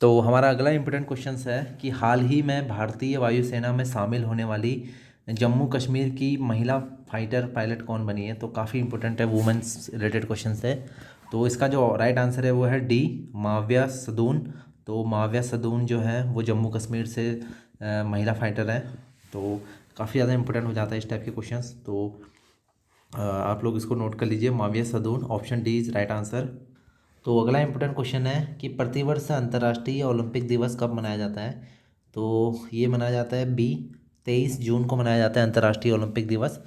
तो हमारा अगला इम्पोर्टेंट क्वेश्चन है कि हाल ही में भारतीय वायुसेना में शामिल होने वाली जम्मू कश्मीर की महिला फाइटर पायलट कौन बनी है। तो काफ़ी इंपॉर्टेंट है, वुमेंस रिलेटेड क्वेश्चन है। तो इसका जो राइट आंसर है वो है डी, माव्या सदून। तो माव्या सदून जो है वो जम्मू कश्मीर से महिला फाइटर है। तो काफ़ी ज़्यादा इंपॉर्टेंट हो जाता है इस टाइप के क्वेश्चंस। तो आप लोग इसको नोट कर लीजिए, माव्या सदून, option D is right answer. तो अगला इम्पोर्टेंट क्वेश्चन है कि प्रतिवर्ष अंतर्राष्ट्रीय ओलंपिक दिवस कब मनाया जाता है। तो ये मनाया जाता है बी, 23 जून को मनाया जाता है अंतर्राष्ट्रीय ओलंपिक दिवस।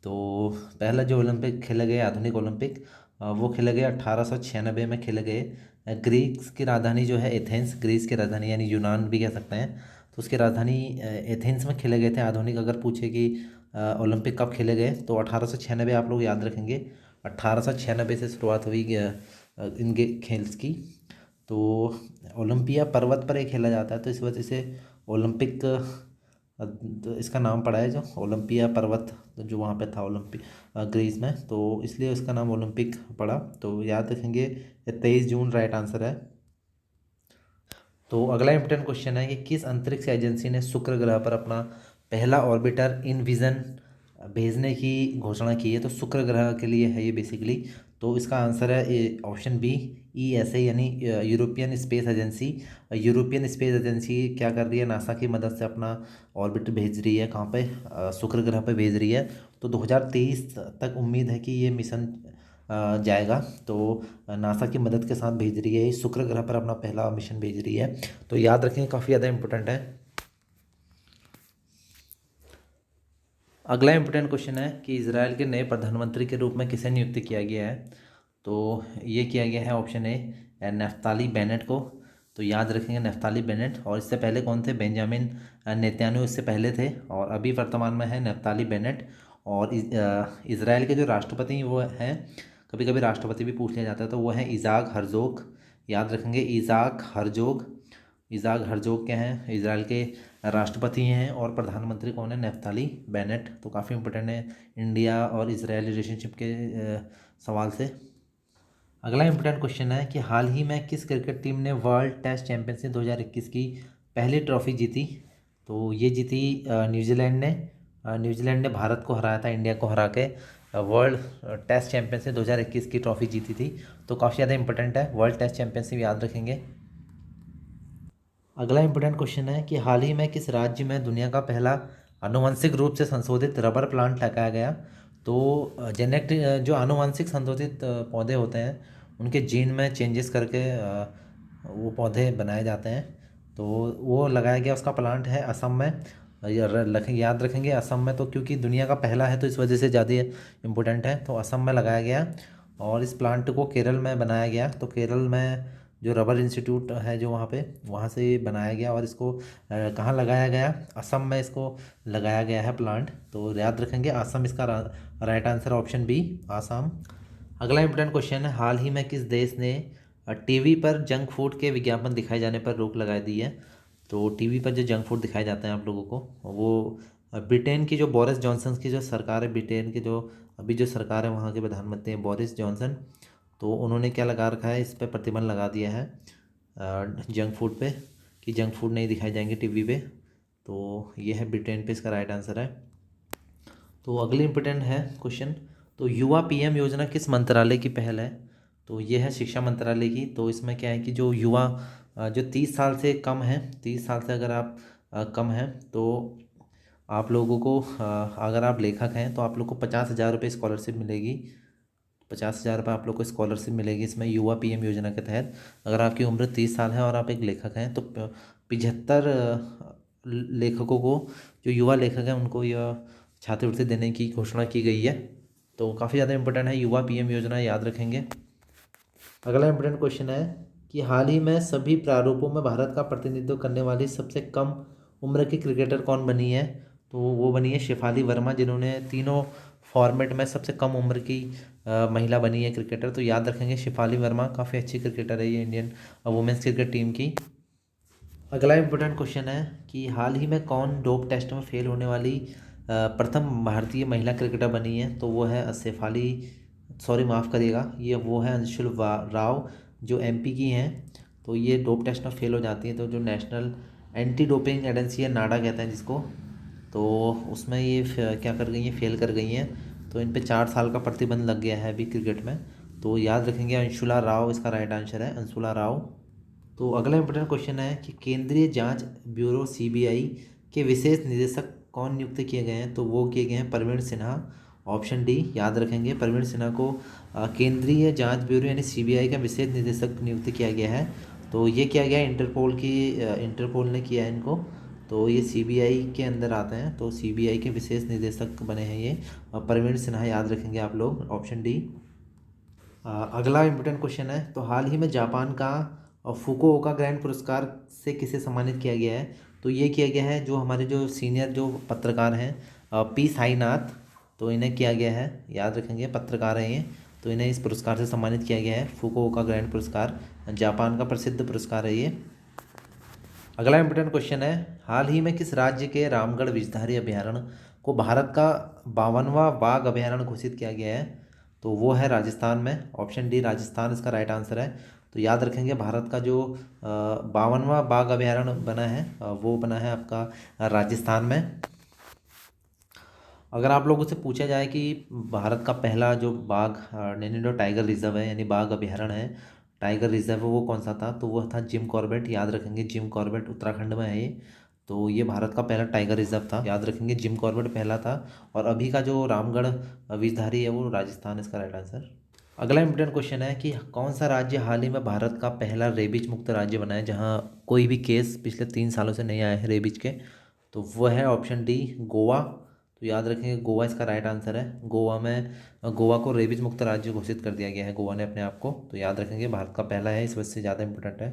तो पहला जो ओलंपिक खेले गए आधुनिक ओलंपिक वो खेले गए 1896 में खेले गए। ग्रीस की राजधानी जो है एथेंस, ग्रीस की राजधानी यानी यूनान भी कह सकते हैं, तो उसकी राजधानी एथेंस में खेले गए थे आधुनिक। अगर पूछे कि ओलंपिक कब खेले गए तो 1896 आप लोग याद रखेंगे। 1896 से शुरुआत हुई इनके खेल्स की। तो ओलंपिया पर्वत पर ही खेला जाता है, तो इस वजह से ओलंपिक तो इसका नाम पड़ा है जो ओलंपिया पर्वत जो वहाँ पे था ओलंपिक ग्रीस में, तो इसलिए उसका नाम ओलंपिक पड़ा। तो याद रखेंगे 23 जून राइट आंसर है। तो अगला इम्पोर्टेंट क्वेश्चन है कि किस अंतरिक्ष एजेंसी ने शुक्र ग्रह पर अपना पहला ऑर्बिटर इनविजन भेजने की घोषणा की है। तो शुक्र ग्रह के लिए है ये बेसिकली। तो इसका आंसर है ऑप्शन बी, ESA यानी European space agency. European space agency क्या कर रही है, नासा की मदद से अपना ऑर्बिटर भेज रही है। कहाँ पे, शुक्र ग्रह पे भेज रही है। तो 2023 तक उम्मीद है कि ये मिशन जाएगा। तो नासा की मदद के साथ भेज रही है, ये शुक्र ग्रह पर अपना पहला मिशन भेज रही है। तो याद रखें, काफ़ी ज़्यादा इंपॉर्टेंट है। अगला इंपॉर्टेंट क्वेश्चन है कि इसराइल के नए प्रधानमंत्री के रूप में किसे नियुक्त किया गया है। तो ये किया गया है ऑप्शन ए, नफ्ताली बेनेट को। तो याद रखेंगे नफ्ताली बेनेट। और इससे पहले कौन थे, बेंजामिन नेतन्याहू इससे पहले थे, और अभी वर्तमान में है नफ्ताली बेनेट। और इसराइल के जो राष्ट्रपति वो हैं, कभी कभी राष्ट्रपति भी पूछ लिया जाता है, तो वो हैं इज़ाक हर्जोग। याद रखेंगे इज़ाक हर्जोग। इज़ाक हर्जोग क्या हैं, इसराइल के राष्ट्रपति हैं। और प्रधानमंत्री कौन है, नफ्ताली बेनेट। तो काफ़ी इंपॉर्टेंट है इंडिया और इसराइल रिलेशनशिप के सवाल से। अगला इंपॉर्टेंट क्वेश्चन है कि हाल ही में किस क्रिकेट टीम ने वर्ल्ड टेस्ट चैंपियनशिप 2021 की पहली ट्रॉफी जीती। तो ये जीती न्यूजीलैंड ने। न्यूजीलैंड ने भारत को हराया था, इंडिया को हरा के वर्ल्ड टेस्ट चैंपियनशिप 2021 की ट्रॉफी जीती थी। तो काफ़ी ज़्यादा इंपॉर्टेंट है, वर्ल्ड टेस्ट चैंपियनशिप याद रखेंगे। अगला इंपॉर्टेंट क्वेश्चन है कि हाल ही में किस राज्य में दुनिया का पहला आनुवंशिक रूप से संशोधित रबर प्लांट लगाया गया। तो जेनेटिक जो आनुवंशिक संशोधित पौधे होते हैं उनके जीन में चेंजेस करके वो पौधे बनाए जाते हैं। तो वो लगाया गया, उसका प्लांट है असम में। याद रखेंगे असम में, तो क्योंकि दुनिया का पहला है तो इस वजह से ज़्यादा इम्पोर्टेंट है। तो असम में लगाया गया। और इस प्लांट को केरल में बनाया गया। तो केरल में जो रबर इंस्टीट्यूट है जो वहाँ पे, वहाँ से बनाया गया। और इसको कहाँ लगाया गया, असम में इसको लगाया गया है प्लांट। तो याद रखेंगे असम इसका right answer, option B Assam. अगला इंपॉर्टेंट क्वेश्चन है, हाल ही में किस देश ने टीवी पर जंक फूड के विज्ञापन दिखाए जाने पर रोक लगा दी है। तो टीवी पर जो जंक फूड दिखाए जाते हैं आप लोगों को, वो ब्रिटेन की जो बोरिस जॉनसन की जो सरकार है, ब्रिटेन की जो अभी जो सरकार है वहाँ के प्रधानमंत्री हैं बोरिस जॉनसन। तो उन्होंने क्या लगा रखा है, इस पर प्रतिबंध लगा दिया है जंक फूड पे, कि जंक फूड नहीं दिखाए जाएंगे टीवी पे। तो ये है ब्रिटेन पे, इसका राइट आंसर है। तो अगली इम्पोर्टेंट है क्वेश्चन, तो युवा PM योजना किस मंत्रालय की पहल है। तो ये है शिक्षा मंत्रालय की। तो इसमें क्या है कि जो युवा जो 30 साल से कम है, 30 साल से अगर आप कम हैं तो आप लोगों को अगर आप लेखक हैं तो आप लोग को 50,000 रुपये स्कॉलरशिप मिलेगी। 50,000 रुपये आप लोग को स्कॉलरशिप मिलेगी इसमें युवा PM योजना के तहत। अगर आपकी उम्र 30 साल है और आप एक लेखक हैं तो 75 लेखकों को, जो युवा लेखक हैं उनको यह छात्रवृत्ति देने की घोषणा की गई है। तो काफ़ी ज़्यादा इंपॉर्टेंट है युवा PM योजना, याद रखेंगे। अगला इंपॉर्टेंट क्वेश्चन है कि हाल ही में सभी प्रारूपों में भारत का प्रतिनिधित्व करने वाली सबसे कम उम्र की क्रिकेटर कौन बनी है। तो वो बनी है शेफाली वर्मा, जिन्होंने तीनों फॉर्मेट में सबसे कम उम्र की महिला बनी है क्रिकेटर। तो याद रखेंगे शेफाली वर्मा, काफ़ी अच्छी क्रिकेटर है ये इंडियन वुमेंस क्रिकेट टीम की। अगला इम्पोर्टेंट क्वेश्चन है कि हाल ही में कौन डोप टेस्ट में फेल होने वाली प्रथम भारतीय महिला क्रिकेटर बनी है। तो वो है शेफाली, सॉरी माफ़ करिएगा, ये वो है अंशुल राव, जो MP की हैं। तो ये डोप टेस्ट में फेल हो जाती हैं तो जो नेशनल एंटी डोपिंग एजेंसी है, नाडा कहते हैं जिसको, तो उसमें ये क्या कर गई हैं, फेल कर गई हैं। तो इन पे 4 साल का प्रतिबंध लग गया है अभी क्रिकेट में। तो याद रखेंगे, अंशुला राव इसका राइट आंसर है, अंशुला राव। तो अगला इंपॉर्टेंट क्वेश्चन है कि केंद्रीय जांच ब्यूरो सीबीआई के विशेष निदेशक कौन नियुक्त किए गए हैं? तो वो किए गए हैं प्रवीण सिन्हा, ऑप्शन डी। याद रखेंगे, प्रवीण सिन्हा को केंद्रीय जांच ब्यूरो यानी सीबीआई का विशेष निदेशक नियुक्त किया गया है। तो ये किया गया इंटरपोल ने किया है इनको। तो ये सीबीआई के अंदर आते हैं, तो सीबीआई के विशेष निदेशक बने हैं ये प्रवीण सिन्हा। याद रखेंगे आप लोग, ऑप्शन डी। अगला इम्पोर्टेंट क्वेश्चन है, तो हाल ही में जापान का फुकुओका ग्रैंड पुरस्कार से किसे सम्मानित किया गया है? तो ये किया गया है जो हमारे जो सीनियर जो पत्रकार हैं पी साईनाथ, तो इन्हें किया गया है। याद रखेंगे, पत्रकार हैं ये, तो इन्हें इस पुरस्कार से सम्मानित किया गया है, फुकुओका ग्रैंड पुरस्कार, जापान का प्रसिद्ध पुरस्कार है ये। अगला इम्पोर्टेंट क्वेश्चन है, हाल ही में किस राज्य के रामगढ़ विषधारी अभयारण्य को भारत का 52वां बाघ अभयारण्य घोषित किया गया है? तो वो है राजस्थान में, ऑप्शन डी, राजस्थान इसका राइट आंसर है। तो याद रखेंगे, भारत का जो 52वां बाघ अभयारण्य बना है वो बना है आपका राजस्थान में। अगर आप लोगों से पूछा जाए कि भारत का पहला जो बाघ नैनीताल टाइगर रिजर्व है यानी बाघ अभयारण्य है, टाइगर रिजर्व, वो कौन सा था? तो वो था जिम कॉर्बेट। याद रखेंगे, जिम कॉर्बेट उत्तराखंड में है ये। तो ये भारत का पहला टाइगर रिजर्व था। याद रखेंगे, जिम कॉर्बेट पहला था। और अभी का जो रामगढ़ विषधारी है वो राजस्थान, इसका राइट आंसर। अगला इम्पोर्टेंट क्वेश्चन है कि कौन सा राज्य हाल ही में भारत का पहला रेबीज मुक्त राज्य बना है, जहाँ कोई भी केस पिछले 3 सालों से नहीं आए हैं रेबीज के? तो वो है ऑप्शन डी, गोवा। तो याद रखेंगे, गोवा इसका राइट आंसर है। गोवा को रेबीज मुक्त राज्य घोषित कर दिया गया है, गोवा ने अपने आप को। तो याद रखेंगे, भारत का पहला है, इस वजह से ज़्यादा इंपॉर्टेंट है।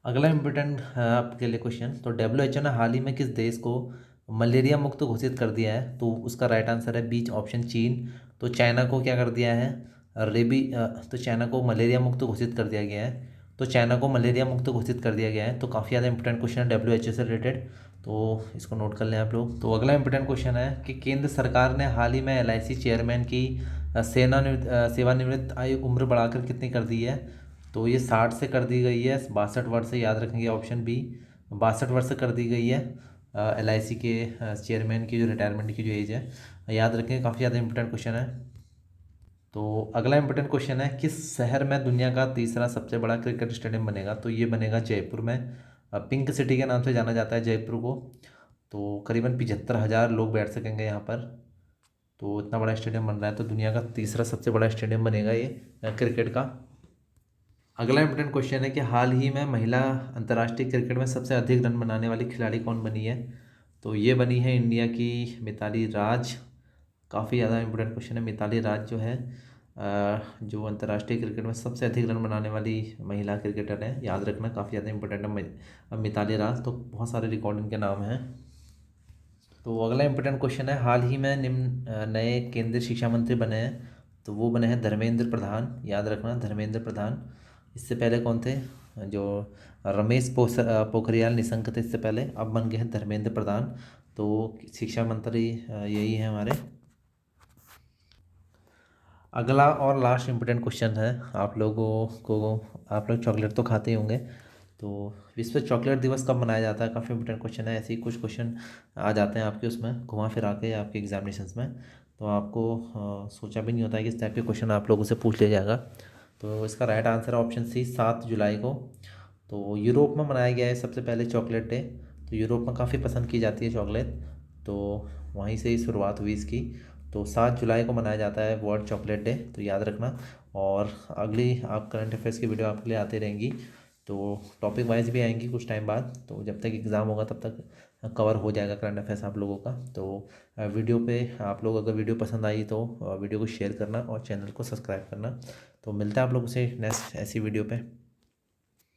अगला इम्पोर्टेंट है आपके लिए क्वेश्चन, तो डब्ल्यूएचओ ने हाल ही में किस देश को मलेरिया मुक्त घोषित कर दिया है? तो उसका राइट आंसर है बीच, ऑप्शन चीन। तो चाइना को क्या कर दिया है, तो चाइना को मलेरिया मुक्त घोषित कर दिया गया है। तो चाइना को मलेरिया मुक्त घोषित कर दिया गया है। तो काफ़ी ज़्यादा इंपॉर्टेंट क्वेश्चन है डब्ल्यूएचओ से रिलेटेड, तो इसको नोट कर लें आप लोग। तो अगला इंपॉर्टेंट क्वेश्चन है कि केंद्र सरकार ने हाल ही में एलआईसी चेयरमैन की सेवानिवृत्त आयु उम्र बढ़ाकर कितनी कर दी है? तो ये 60 से कर दी गई है, 62 वर्ष से। याद रखेंगे, ऑप्शन बी, 62 वर्ष से कर दी गई है एलआईसी के चेयरमैन की जो रिटायरमेंट की जो एज है। याद रखेंगे, काफ़ी ज़्यादा इंपॉर्टेंट क्वेश्चन है। तो अगला इंपॉर्टेंट क्वेश्चन है, किस शहर में दुनिया का तीसरा सबसे बड़ा क्रिकेट स्टेडियम बनेगा? तो ये बनेगा जयपुर में। पिंक सिटी के नाम से जाना जाता है जयपुर को। तो करीबन 75,000 लोग बैठ सकेंगे यहाँ पर। तो इतना बड़ा स्टेडियम बन रहा है, तो दुनिया का तीसरा सबसे बड़ा स्टेडियम बनेगा ये क्रिकेट का। अगला इंपॉर्टेंट क्वेश्चन है कि हाल ही में महिला अंतर्राष्ट्रीय क्रिकेट में सबसे अधिक रन बनाने वाली खिलाड़ी कौन बनी है? तो ये बनी है इंडिया की मिताली राज। काफ़ी ज़्यादा इंपॉर्टेंट क्वेश्चन है। मिताली राज जो है जो अंतर्राष्ट्रीय क्रिकेट में सबसे अधिक रन बनाने वाली महिला क्रिकेटर है। याद रखना, काफ़ी ज़्यादा इंपॉर्टेंट है मिताली राज। तो बहुत सारे रिकॉर्ड इनके नाम हैं। तो अगला इंपॉर्टेंट क्वेश्चन है, हाल ही में निम्न नए केंद्रीय शिक्षा मंत्री बने हैं। तो वो बने हैं धर्मेंद्र प्रधान। याद रखना, धर्मेंद्र प्रधान। इससे पहले कौन थे? जो रमेश पोखरियाल निशंक थे इससे पहले, अब बन गए हैं धर्मेंद्र प्रधान। तो शिक्षा मंत्री यही है हमारे। अगला और लास्ट इम्पोर्टेंट क्वेश्चन है, आप लोगों को, आप लोग चॉकलेट तो खाते ही होंगे, तो विश्व चॉकलेट दिवस कब मनाया जाता है? काफ़ी इंपॉर्टेंट क्वेश्चन है। ऐसे ही कुछ क्वेश्चन आ जाते हैं आपके उसमें घुमा फिरा के आपके एग्जामिनेशंस में, तो आपको सोचा भी नहीं होता है कि इस टाइप के क्वेश्चन आप लोगों से पूछ लिया जाएगा। तो इसका राइट आंसर है ऑप्शन सी, 7 जुलाई को। तो यूरोप में मनाया गया है सबसे पहले चॉकलेट डे। तो यूरोप में काफ़ी पसंद की जाती है चॉकलेट, तो वहीं से ही शुरुआत हुई इसकी। तो 7 जुलाई को मनाया जाता है वर्ल्ड चॉकलेट डे, तो याद रखना। और अगली आप करंट अफेयर्स की वीडियो आपके लिए आती रहेंगी, तो टॉपिक वाइज भी आएंगी कुछ टाइम बाद। तो जब तक एग्ज़ाम होगा तब तक कवर हो जाएगा करंट अफेयर्स आप लोगों का। तो वीडियो पे आप लोग, अगर वीडियो पसंद आई तो वीडियो को शेयर करना और चैनल को सब्सक्राइब करना। तो मिलते हैं आप लोगों से नेक्स्ट ऐसी वीडियो पे।